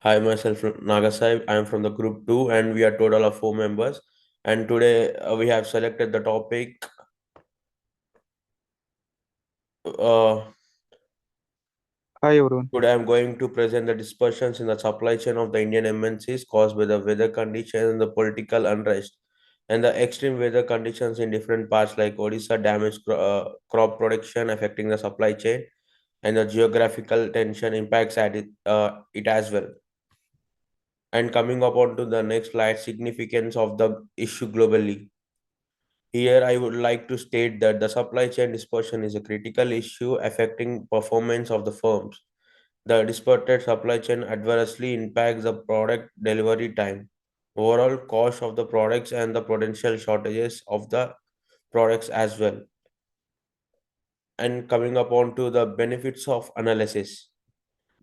Hi, myself Nagasai. I am from the group 2 and we are total of 4 members. And today we have selected the topic. Uh, Hi everyone. Today I am going to present the dispersions in the supply chain of the Indian MNCs caused by the weather conditions and the political unrest and the extreme weather conditions in different parts like Odisha damaged crop production affecting the supply chain and the geographical tension impacts at it as well. And coming up on to the next slide, significance of the issue globally. Here, I would like to state that the supply chain dispersion is a critical issue affecting performance of the firms. The distorted supply chain adversely impacts the product delivery time, overall cost of the products, and the potential shortages of the products as well. And coming up on to the benefits of analysis.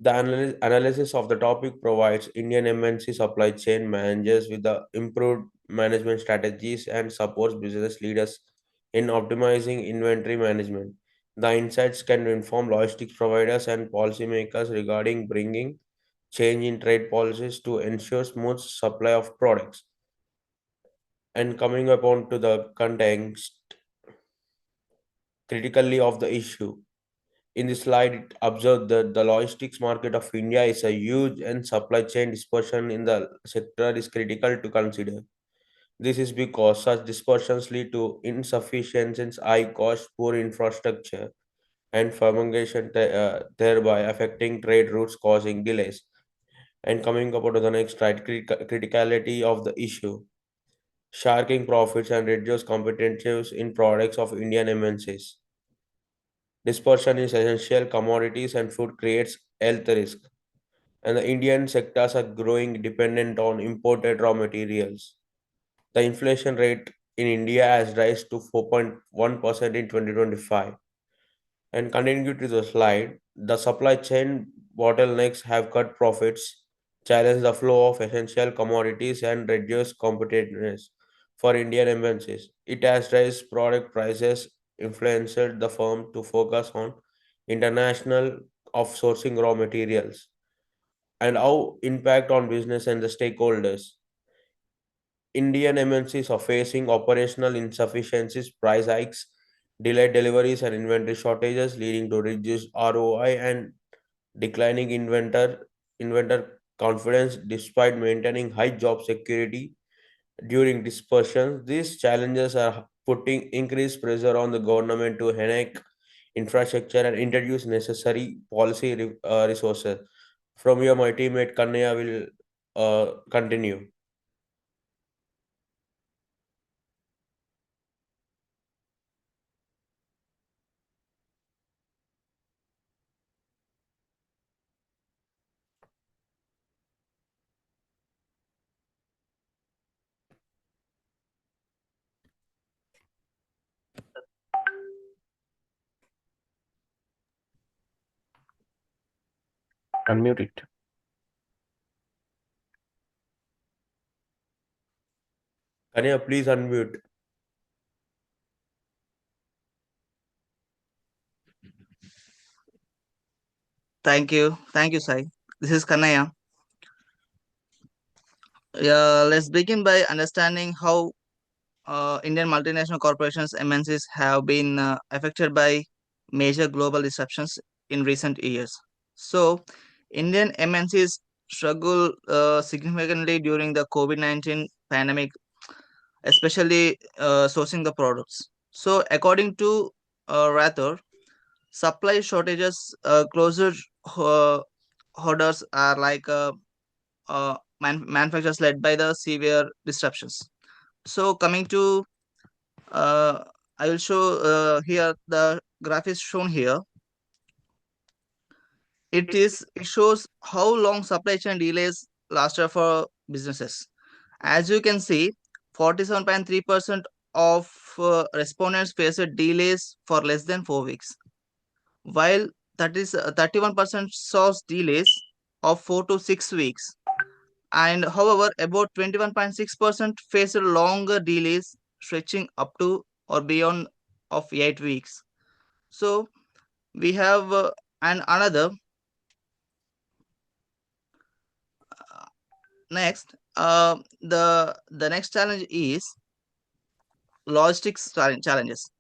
The analysis of the topic provides Indian MNC supply chain managers with the improved management strategies and supports business leaders in optimizing inventory management. The insights can inform logistics providers and policymakers regarding bringing change in trade policies to ensure smooth supply of products. And coming upon to the context critically of the issue. In this slide, it observed that the logistics market of India is a huge and supply chain dispersion in the sector is critical to consider. This is because such dispersions lead to insufficiencies, high cost, poor infrastructure, and fermentation, thereby affecting trade routes, causing delays. And coming up to the next slide, criticality of the issue. Sharking profits and reduce competitiveness in products of Indian MNCs. Dispersion is essential commodities and food creates health risk. And the Indian sectors are growing dependent on imported raw materials. The inflation rate in India has risen to 4.1% in 2025. And continuing to the slide, the supply chain bottlenecks have cut profits, challenged the flow of essential commodities, and reduced competitiveness for Indian MNCs. It has raised product prices, influenced the firm to focus on international of sourcing raw materials and how impact on business and the stakeholders. Indian MNCs are facing operational insufficiencies, price hikes, delayed deliveries, and inventory shortages, leading to reduced ROI and declining inventor confidence despite maintaining high job security during dispersion. These challenges are putting increased pressure on the government to enhance infrastructure and introduce necessary policy resources. From your my teammate Kannaya will continue. Unmute it. Kannaya, please unmute. Thank you. Thank you, Sai. This is Kanaya. Let's begin by understanding how Indian multinational corporations MNCs have been affected by major global disruptions in recent years. So, Indian MNCs struggle significantly during the COVID-19 pandemic, especially sourcing the products. So, according to Rather, supply shortages, closer uh, orders are like manufacturers led by the severe disruptions. So coming to, uh, I will show here the graph is shown here. It shows how long supply chain delays lasted for businesses. As you can see, 47.3% of respondents faced delays for less than 4 weeks, while that is 31% saw delays of 4 to 6 weeks. And however, about 21.6% faced longer delays stretching up to or beyond of 8 weeks. So we have and another Next, the next challenge is challenges.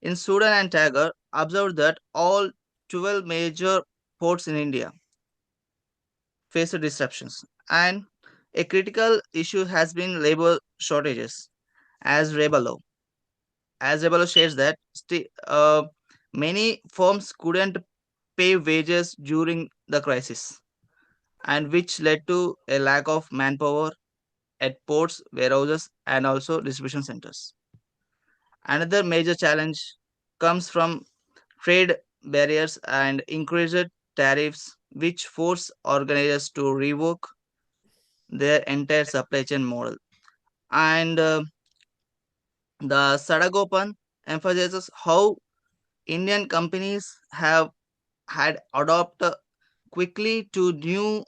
In Sudan and Tiger, observed that all 12 major ports in India faced disruptions, and a critical issue has been labor shortages. As Rebelo, as Rebelo shares that many firms couldn't pay wages during the crisis, and which led to a lack of manpower at ports, warehouses, and also distribution centers. Another major challenge comes from trade barriers and increased tariffs, which force organizers to revoke their entire supply chain model. And the Sadagopan emphasizes how Indian companies have had adopted quickly to new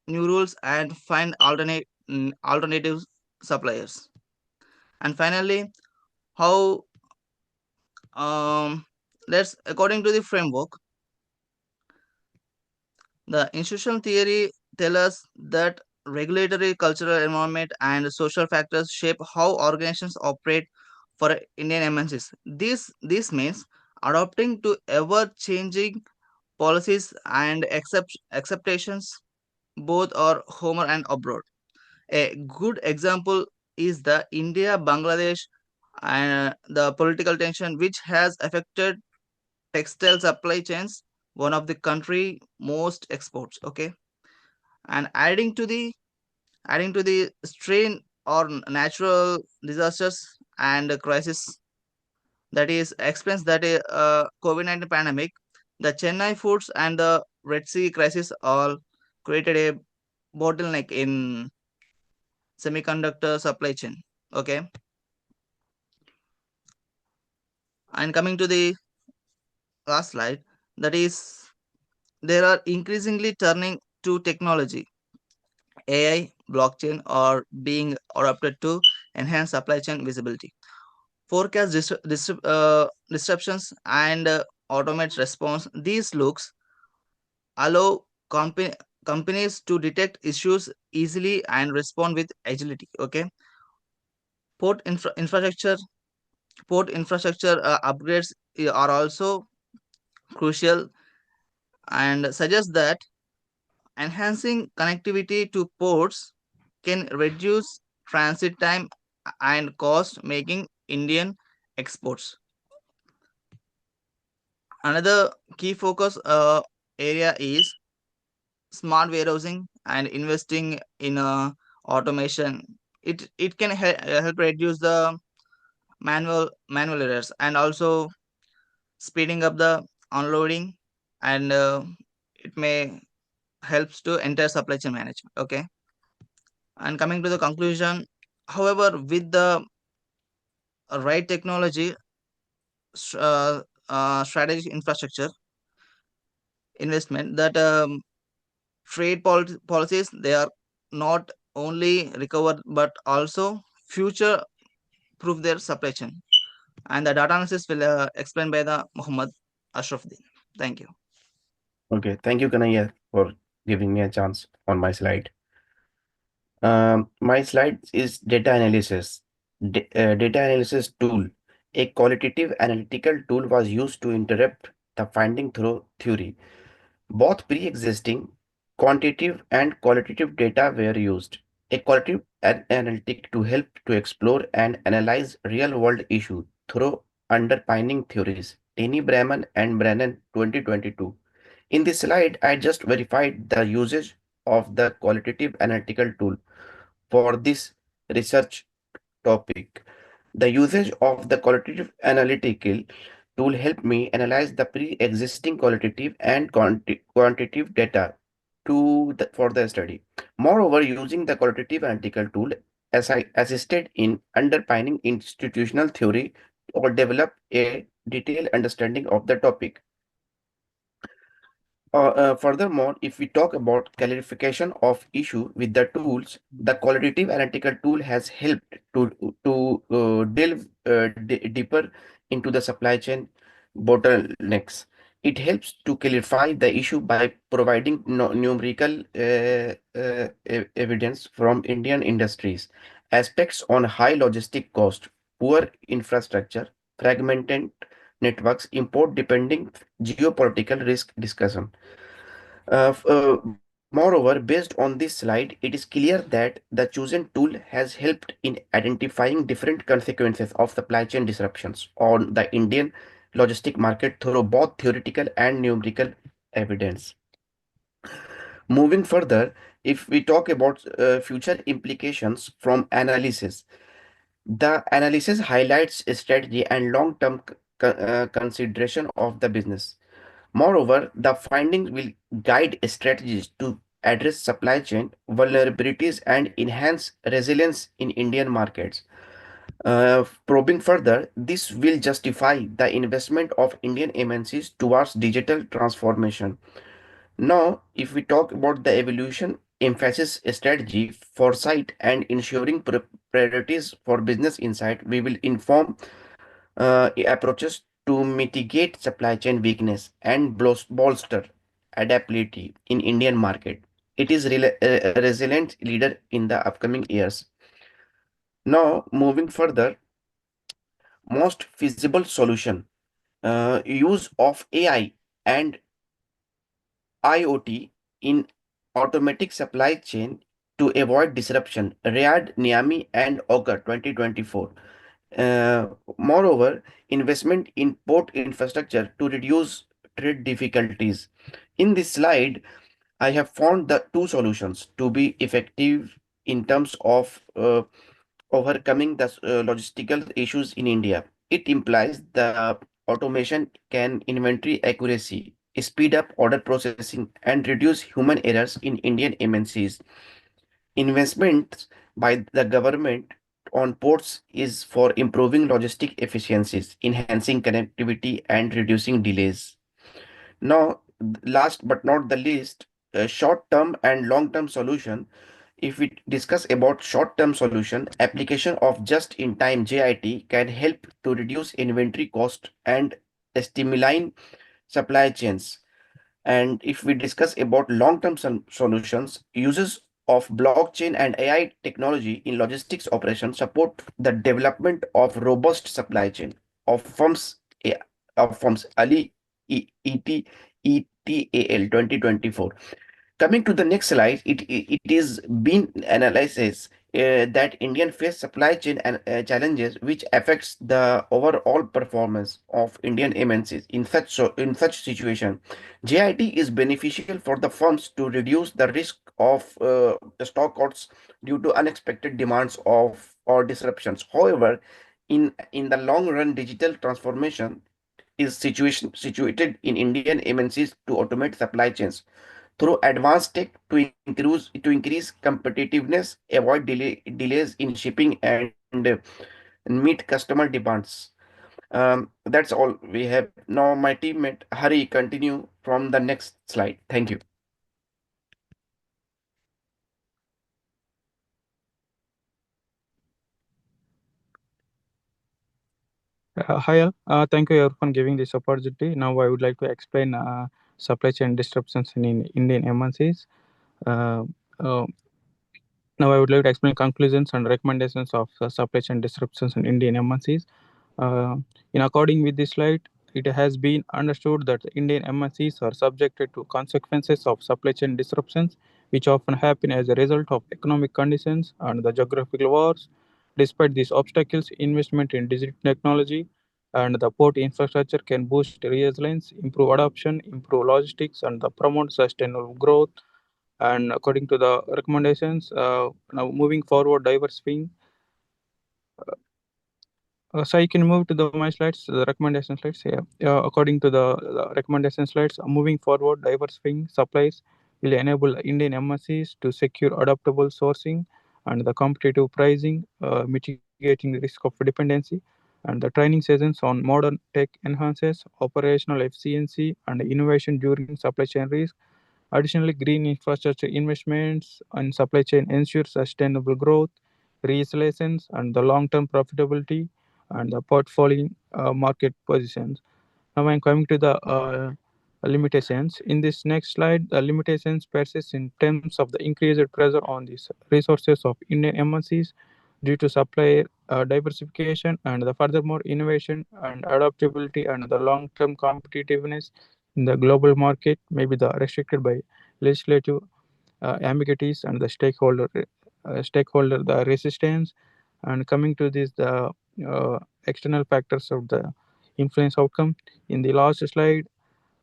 rules and find alternative suppliers. And finally, how let's according to the framework, the institutional theory tell us that regulatory, cultural environment, and social factors shape how organizations operate for Indian MNCs. This means adopting to ever changing policies and acceptations both are home and abroad. A good example is the India Bangladesh and the political tension which has affected textile supply chains, one of the country most exports. Okay, and adding to the strain or natural disasters and crisis, that is expense that COVID-19 pandemic, the Chennai foods and the Red Sea crisis all created a bottleneck in semiconductor supply chain. Okay, and coming to the last slide, that is there are increasingly turning to technology, AI, blockchain are being adopted to enhance supply chain visibility, forecast disruptions, and automate response. These looks allow companies to detect issues easily and respond with agility. Okay, port infrastructure upgrades are also crucial and suggest that enhancing connectivity to ports can reduce transit time and cost, making Indian exports. Another key focus area is smart warehousing and investing in automation. It can help reduce the manual errors and also speeding up the unloading, and it may helps to entire supply chain management. Okay, and coming to the conclusion, however, with the right technology, strategic infrastructure investment, that policies, they are not only recovered but also future proof their supply chain. And the data analysis will explained by the Muhammad Ashrafuddin. Thank you. Okay, thank you, Kanaya, for giving me a chance on my slide. My slide is data analysis. Data analysis tool. A qualitative analytical tool was used to interpret the finding through theory. Both pre-existing quantitative and qualitative data were used. A qualitative analytic to help to explore and analyze real-world issues through underpinning theories. Denny Breman and Brennan 2022. In this slide, I just verified the usage of the qualitative analytical tool for this research topic. The usage of the qualitative analytical tool helped me analyze the pre-existing qualitative and quantitative data for the study. Moreover, using the qualitative analytical tool as I assisted in underpinning institutional theory or develop a detailed understanding of the topic. Furthermore, if we talk about clarification of issue with the tools, the qualitative analytical tool has helped to delve deeper into the supply chain bottlenecks. It helps to clarify the issue by providing numerical evidence from Indian industries, aspects on high logistic cost, poor infrastructure, fragmented networks, import depending geopolitical risk discussion. Moreover, based on this slide, it is clear that the chosen tool has helped in identifying different consequences of supply chain disruptions on the Indian logistic market through both theoretical and numerical evidence. Moving further, if we talk about future implications from analysis, the analysis highlights strategy and long-term consideration of the business. Moreover, the findings will guide strategies to address supply chain vulnerabilities and enhance resilience in Indian markets. Probing further, this will justify the investment of Indian MNCs towards digital transformation. Now, if we talk about the evolution, emphasis, strategy, foresight, and ensuring priorities for business insight, we will inform approaches to mitigate supply chain weakness and bolster adaptability in Indian market. It is a resilient leader in the upcoming years. Now, moving further, most feasible solution, use of AI and IoT in automatic supply chain to avoid disruption. Riyadh, Niamey, and Augur 2024. Moreover, investment in port infrastructure to reduce trade difficulties. In this slide, I have found the two solutions to be effective in terms of overcoming the logistical issues in India. It implies the automation can inventory accuracy, speed up order processing, and reduce human errors in Indian MNCs. Investments by the government on ports is for improving logistic efficiencies, enhancing connectivity, and reducing delays. Now, last but not the least, a short-term and long-term solution. If we discuss about short-term solution, application of just-in-time JIT can help to reduce inventory cost and streamline supply chains. And if we discuss about long-term solutions, uses of blockchain and AI technology in logistics operations support the development of robust supply chain of firms eh, of firms Ali ETAL 2024. Coming to the next slide, it is been analysis that Indian face supply chain and challenges which affects the overall performance of Indian MNCs. In such situation, JIT is beneficial for the firms to reduce the risk of the stock outs due to unexpected demands of or disruptions. However, in the long run, digital transformation is situated in Indian MNCs to automate supply chains through advanced tech to increase competitiveness, avoid delays in shipping, and meet customer demands. That's all we have. Now, my teammate Hari continue from the next slide. Thank you. Hi, all. Thank you for giving this opportunity. Now, I would like to explain supply chain disruptions in Indian MNCs. Uh, uh, Now, I would like to explain conclusions and recommendations of supply chain disruptions in Indian MNCs. Uh, in according with this slide, it has been understood that Indian MNCs are subjected to consequences of supply chain disruptions, which often happen as a result of economic conditions and the geographical wars. Despite these obstacles, investment in digital technology and the port infrastructure can boost resilience, improve adoption, improve logistics, and promote sustainable growth. And according to the recommendations, now moving forward, diversifying. So you can move to the my slides, the recommendation slides. Yeah. According to the recommendation slides, moving forward, diversifying supplies will enable Indian MNCs to secure adaptable sourcing and the competitive pricing, mitigating the risk of dependency. And the training sessions on modern tech enhances operational efficiency and innovation during supply chain risk. Additionally, green infrastructure investments and supply chain ensure sustainable growth, resilience, and the long-term profitability and the portfolio market positions. Now I'm coming to the limitations. In this next slide, the limitations persist in terms of the increased pressure on these resources of Indian MNCs due to supply diversification and the furthermore innovation and adaptability and the long-term competitiveness in the global market may be the restricted by legislative ambiguities and the stakeholder the resistance. And coming to this the external factors of the influence outcome. In the last slide,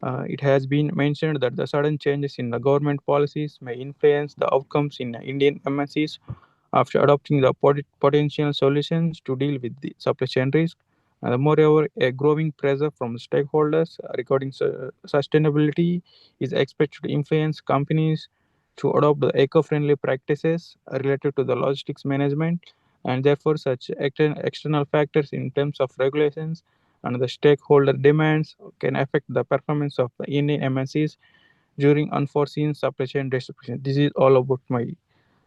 it has been mentioned that the sudden changes in the government policies may influence the outcomes in Indian MNCs after adopting the potential solutions to deal with the supply chain risk. And moreover, a growing pressure from stakeholders regarding sustainability is expected to influence companies to adopt the eco-friendly practices related to the logistics management, and therefore such external factors in terms of regulations and the stakeholder demands can affect the performance of the Indian MNCs during unforeseen supply chain disruption. This is all about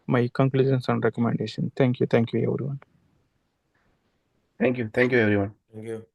my conclusions and recommendation. Thank you everyone. Thank you everyone. Thank you.